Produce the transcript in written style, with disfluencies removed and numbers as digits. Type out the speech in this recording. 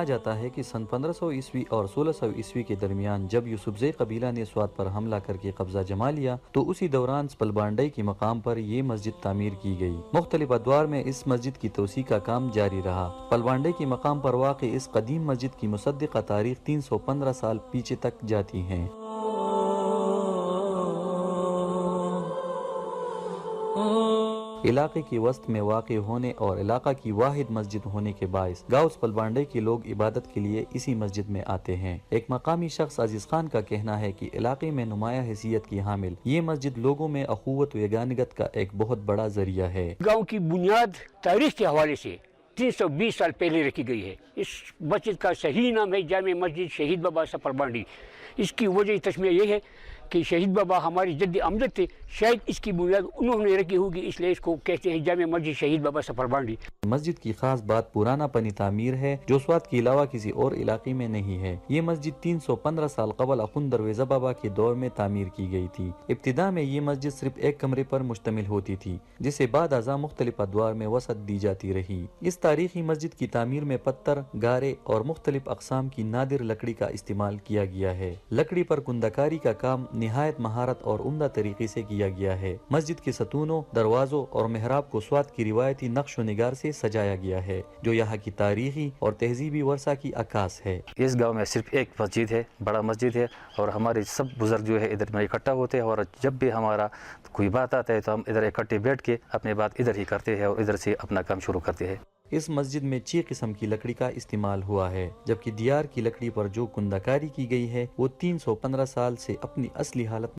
جاتا ہے کہ سن 1500 عیسوی اور 1600 عیسوی کے درمیان جب یوسفزئی قبیلہ نے سوات پر حملہ کر کے قبضہ جما لیا تو اسی دوران پلبانڈئی کے مقام پر یہ مسجد تعمیر کی گئی۔ مختلف ادوار میں اس مسجد کی توسیع کا کام جاری رہا۔ پلبانڈئی کے مقام پر واقع اس قدیم مسجد کی مصدقہ تاریخ 315 سال پیچھے تک جاتی ہیں۔ علاقے کی وسط میں واقع ہونے اور علاقہ کی واحد مسجد ہونے کے باعث گاؤس پلبانڈئی کے لوگ عبادت کے لیے اسی مسجد میں آتے ہیں۔ ایک مقامی شخص عزیز خان کا کہنا ہے کہ علاقے میں نمایاں حیثیت کی حامل یہ مسجد لوگوں میں اخوت و یگانگت کا ایک بہت بڑا ذریعہ ہے۔ گاؤں کی بنیاد تاریخ کے حوالے سے 320 سال پہلے رکھی گئی ہے۔ اس مسجد کا صحیح نام ہے جامع مسجد شہید بابا سفر بانڈی۔ اس کی وجہ تسمیہ یہ ہے کہ شہید بابا ہماری جد امجد تھے، شاید اس کی بنیاد انہوں نے رکھی ہوگی، اس لیے اس کو کہتے ہیں جامع مسجد شہید بابا سفر بانڈی۔ مسجد کی خاص بات پرانا پنی تعمیر ہے جو سوات کے علاوہ کسی اور علاقے میں نہیں ہے۔ یہ مسجد 315 سال قبل اخند درویزہ بابا کے دور میں تعمیر کی گئی تھی۔ ابتدا میں یہ مسجد صرف ایک کمرے پر مشتمل ہوتی تھی جسے بعد ازاں مختلف ادوار میں وسعت دی جاتی رہی۔ اس تاریخی مسجد کی تعمیر میں پتھر، گارے اور مختلف اقسام کی نادر لکڑی کا استعمال کیا گیا ہے۔ لکڑی پر کندکاری کا کام نہایت مہارت اور عمدہ طریقے سے کیا گیا ہے۔ مسجد کے ستونوں، دروازوں اور محراب کو سوات کی روایتی نقش و نگار سے سجایا گیا ہے جو یہاں کی تاریخی اور تہذیبی ورثہ کی عکاس ہے۔ اس گاؤں میں صرف ایک مسجد ہے، بڑا مسجد ہے، اور ہمارے سب بزرگ جو ہے ادھر میں اکٹھا ہوتے ہیں، اور جب بھی ہمارا کوئی بات آتا ہے تو ہم ادھر اکٹھے بیٹھ کے اپنے بات ادھر ہی کرتے ہیں اور ادھر سے اپنا کام شروع کرتے ہیں۔ اس مسجد میں 6 قسم کی لکڑی کا استعمال ہوا ہے، جبکہ دیار کی لکڑی پر جو کندکاری کی گئی ہے وہ 315 سال سے اپنی اصلی حالت